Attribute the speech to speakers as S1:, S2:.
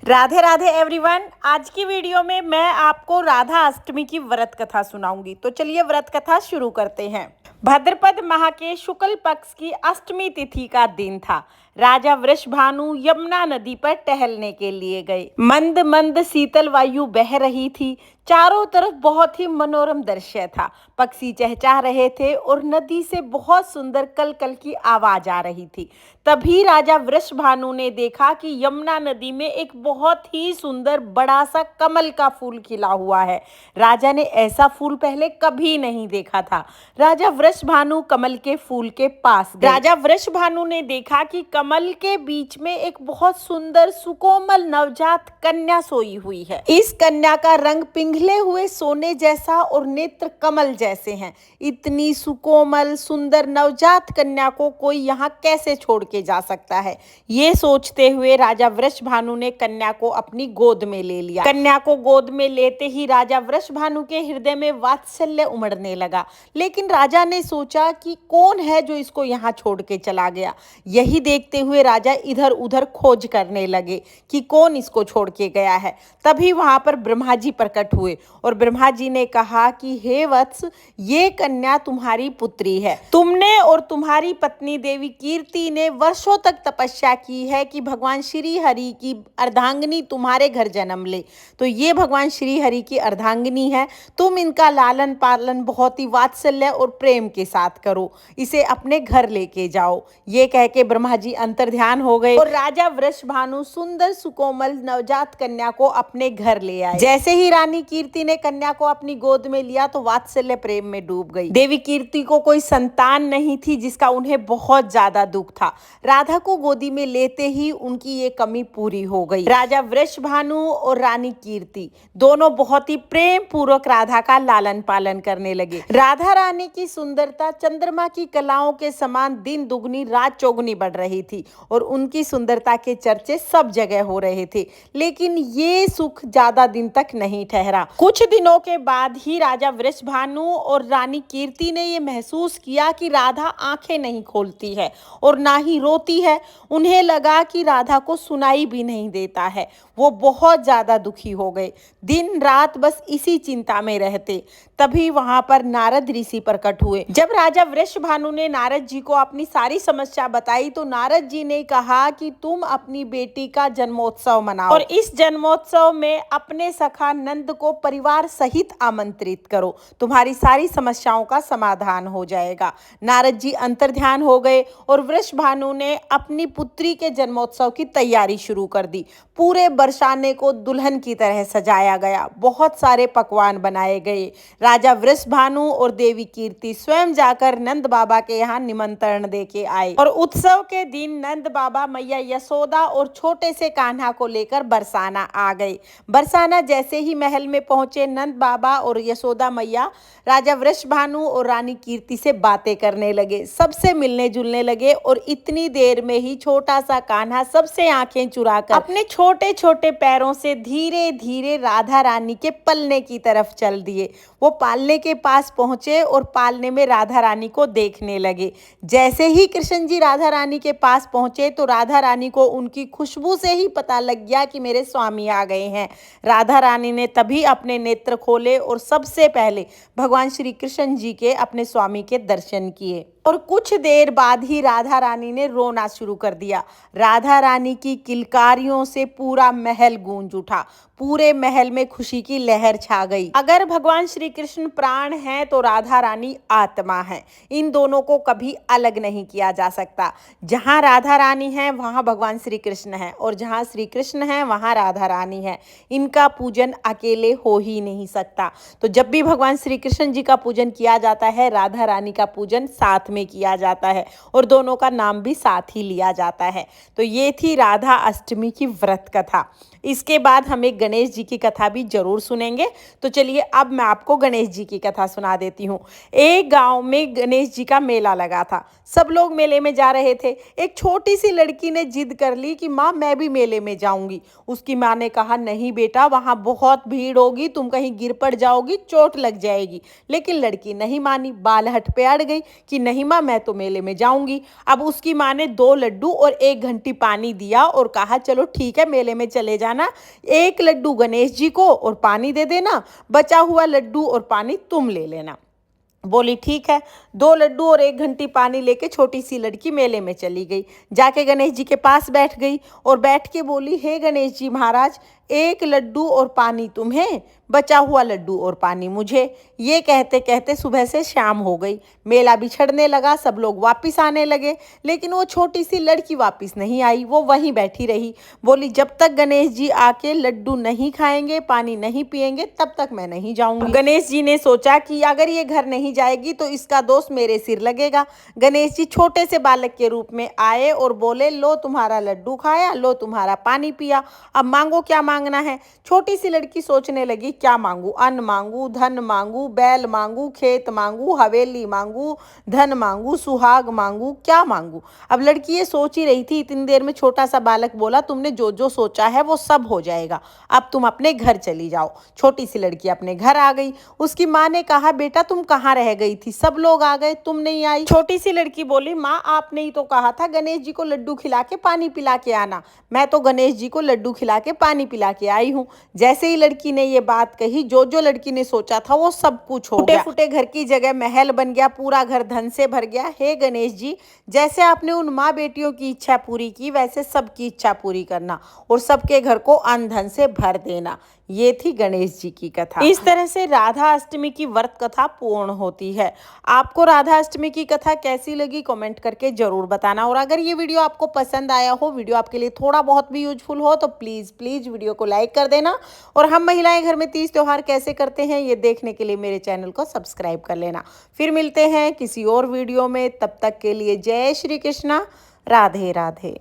S1: Radhe Radhe everyone. आज की video में मैं आपको राधा अष्टमी की व्रत कथा सुनाऊंगी। तो चलिए व्रत कथा शुरू करते हैं। भाद्रपद माह के शुक्ल पक्ष की अष्टमी तिथि का दिन था। राजा वृषभानु यमुना नदी पर टहलने के लिए गए। मंद मंद शीतल वायु बह रही थी। चारों तरफ बहुत ही मनोरम दृश्य था। पक्षी चहचहा रहे थे और नदी से बहुत सुंदर कल कल की आवाज आ रही थी। तभी राजा वृषभानु ने देखा कि यमुना नदी में एक बहुत ही सुंदर बड़ा सा कमल का फूल खिला हुआ है। राजा ने ऐसा फूल पहले कभी नहीं देखा था। राजा वृषभानु कमल के फूल के पास गए। राजा वृषभानु ने देखा कि कमल के बीच में एक बहुत सुंदर सुकोमल नवजात कन्या सोई हुई है। इस कन्या का रंग पिघले हुए सोने जैसा और नेत्र कमल जैसे हैं। इतनी सुकोमल सुंदर नवजात कन्या को कोई यहाँ कैसे छोड़ के जा सकता है? ये सोचते हुए राजा वृषभानु ने कन्या को अपनी गोद में ले लिया। कन्या को गोद में लेते ही राजा वृषभानु के हृदय में वात्सल्य उमड़ने लगा। लेकिन राजा ने सोचा कि कौन है जो इसको यहाँ छोड़ के चला गया। यही देखते हुए राजा इधर उधर खोज करने लगे कि कौन इसको छोड़ के गया है। तभी वहां पर ब्रह्मा जी प्रकट हुए और ब्रह्मा जी ने कहा कि हे वत्स, ये कन्या तुम्हारी पुत्री है। तुमने और तुम्हारी पत्नी देवी कीर्ति ने वर्षों तक तपस्या की है कि भगवान श्री हरि की अर्धांगिनी तुम्हारे घर जन्म ले। तो ये भगवान श्री हरि की अर्धांगिनी है। तुम इनका लालन पालन बहुत ही वात्सल्य और प्रेम के साथ करो। इसे अपने घर लेके जाओ। ये कह के ब्रह्मा जी अंतर्ध्यान हो गए और राजा वृषभानु सुंदर सुकोमल नवजात कन्या को अपने घर ले आए। जैसे ही रानी कीर्ति ने कन्या को अपनी गोद में लिया तो वात्सल्य प्रेम में डूब गई। देवी कीर्ति को कोई संतान नहीं थी, जिसका उन्हें बहुत ज्यादा दुख था। राधा को गोदी में लेते ही उनकी ये कमी पूरी हो गई। राजा वृषभानु और रानी कीर्ति दोनों बहुत ही प्रेम पूर्वक राधा का लालन पालन करने लगे। राधा रानी की सुंदरता चंद्रमा की कलाओं के समान दिन दुगनी रात चौगुनी बढ़ रही थी और उनकी सुंदरता के चर्चे सब जगह हो रहे थे। लेकिन ये सुख ज्यादा दिन तक नहीं ठहरा। कुछ दिनों के बाद ही राजा वृषभानु और रानी कीर्ति ने ये महसूस किया कि राधा आंखें नहीं खोलती है और ना ही रोती है। उन्हें लगा कि राधा को सुनाई भी नहीं देता है। वो बहुत ज्यादा दुखी हो गए। दिन रात बस इसी चिंता में रहते। तभी वहां पर नारद ऋषि प्रकट हुए। जब राजा वृषभानु ने नारद जी को अपनी सारी समस्या बताई तो नारद जी ने कहा कि तुम अपनी बेटी का जन्मोत्सव मनाओ और इस जन्मोत्सव में अपने सखा नंद को परिवार सहित आमंत्रित करो। तुम्हारी सारी समस्याओं का समाधान हो जाएगा। नारद जी अंतर्ध्यान हो गए और वृषभानु ने अपनी पुत्री के जन्मोत्सव की तैयारी शुरू कर दी। पूरे बरसाने को दुल्हन की तरह सजाया गया। बहुत सारे पकवान बनाए गए। राजा वृषभानु और देवी कीर्ति स्वयं जाकर नंद बाबा के यहाँ निमंत्रण देके आए और उत्सव के दिन नंद बाबा मैया यशोदा और छोटे से कान्हा को लेकर बरसाना आ गए। बरसाना जैसे ही महल में पहुंचे नंद बाबा और यशोदा मैया राजा वृषभानु और रानी कीर्ति से बातें करने लगे, सबसे मिलने जुलने लगे और इतनी देर में ही छोटा सा कान्हा सबसे आंखें चुराकर अपने छोटे छोटे पैरों से धीरे धीरे राधा रानी के पलने की तरफ चल दिए। वो पालने के पास पहुंचे और पालने में राधा रानी को देखने लगे। जैसे ही कृष्ण जी राधा रानी के पास पहुंचे तो राधा रानी को उनकी खुशबू से ही पता लग गया कि मेरे स्वामी आ गए हैं। राधा रानी ने तभी अपने नेत्र खोले और सबसे पहले भगवान श्री कृष्ण जी के अपने स्वामी के दर्शन किए और कुछ देर बाद ही राधा रानी ने रोना शुरू कर दिया। राधा रानी की किलकारियों से पूरा महल गूंज उठा। पूरे महल में खुशी की लहर छा गई। अगर भगवान श्री कृष्ण प्राण हैं तो राधा रानी आत्मा है। इन दोनों को कभी अलग नहीं किया जा सकता। जहाँ राधा रानी है वहाँ भगवान श्री कृष्ण है और जहाँ श्री कृष्ण है वहाँ राधा रानी है। इनका पूजन अकेले हो ही नहीं सकता। तो जब भी भगवान श्री कृष्ण जी का पूजन किया जाता है, राधा रानी का पूजन साथ में किया जाता है और दोनों का नाम भी साथ ही लिया जाता है। तो ये थी राधा अष्टमी की व्रत कथा। इसके बाद हम एक गणेश जी की कथा भी जरूर सुनेंगे। तो चलिए अब मैं आपको गणेश जी की कथा सुना देती हूँ। एक गांव गांव में गणेश जी का मेला लगा था। सब लोग मेले में जा रहे थे। एक छोटी सी लड़की ने जिद कर ली कि माँ मैं भी मेले में जाऊंगी। उसकी माँ ने कहा नहीं बेटा, वहां बहुत भीड़ होगी, तुम कहीं गिर पड़ जाओगी, चोट लग जाएगी। लेकिन लड़की नहीं मानी, बालहट पे अड़ गई कि नहीं माँ मैं तो मेले में जाऊंगी। अब उसकी माँ ने 2 लड्डू और 1 घंटी पानी दिया और कहा चलो ठीक है मेले में चले जाना, 1 लड्डू गणेश जी को और पानी दे देना, बचा हुआ लड्डू और पानी तुम ले लेना। बोली ठीक है। 2 लड्डू और 1 घंटी पानी लेके छोटी सी लड़की मेले में चली गई। जाके गणेश जी के पास बैठ गई और बैठ के बोली हे गणेश जी महाराज, 1 लड्डू और पानी तुम्हें, बचा हुआ लड्डू और पानी मुझे। ये कहते कहते सुबह से शाम हो गई। मेला बिछड़ने लगा, सब लोग वापिस आने लगे, लेकिन वो छोटी सी लड़की वापिस नहीं आई। वो वहीं बैठी रही। बोली जब तक गणेश जी आके लड्डू नहीं खाएंगे, पानी नहीं पिएंगे, तब तक मैं नहीं जाऊंगी। गणेश जी ने सोचा कि अगर ये घर नहीं जाएगी तो इसका दोष मेरे सिर लगेगा। गणेश जी छोटे से बालक के रूप में आए और बोले लो तुम्हारा लड्डू खाया, लो तुम्हारा पानी पिया, अब मांगो क्या मांगना है। छोटी सी लड़की सोचने लगी क्या मांगू, अन्न मांगू, धन मांगू, बैल मांगू, खेत मांगू, हवेली मांगू, धन मांगू, सुहाग मांगू, क्या मांगू। अब लड़की ये सोच ही रही थी। इतनी देर में छोटा सा बालक बोला तुमने जो जो सोचा है वो सब हो जाएगा, अब तुम अपने घर चली जाओ। छोटी सी लड़की अपने घर आ गई। उसकी माँ ने कहा बेटा तुम कहाँ रह गई थी, सब लोग आ गए, तुम नहीं आई। छोटी सी लड़की बोली माँ आपने ही तो कहा था गणेश जी को लड्डू खिला के पानी पिला के आना, मैं तो गणेश जी को लड्डू खिला के पानी पिला के आई हूँ। जैसे ही लड़की ने ये बात कही, जो जो लड़की ने सोचा था वो सब कुछ हो गया। फूटे घर की जगह महल बन गया, पूरा घर धन से भर गया। हे गणेश जी, जैसे आपने उन माँ बेटियों की इच्छा पूरी की वैसे सबकी इच्छा पूरी करना और सबके घर को अन्न धन से भर देना। ये थी गणेश जी की कथा। इस तरह से राधा अष्टमी की व्रत कथा पूर्ण होती है। आपको राधा अष्टमी की कथा कैसी लगी कमेंट करके जरूर बताना। और अगर ये वीडियो आपको पसंद आया हो, वीडियो आपके लिए थोड़ा बहुत भी यूजफुल हो, तो प्लीज प्लीज वीडियो को लाइक कर देना। और हम महिलाएं घर में तीज त्योहार कैसे करते हैं ये देखने के लिए मेरे चैनल को सब्सक्राइब कर लेना। फिर मिलते हैं किसी और वीडियो में, तब तक के लिए जय श्री कृष्णा, राधे राधे।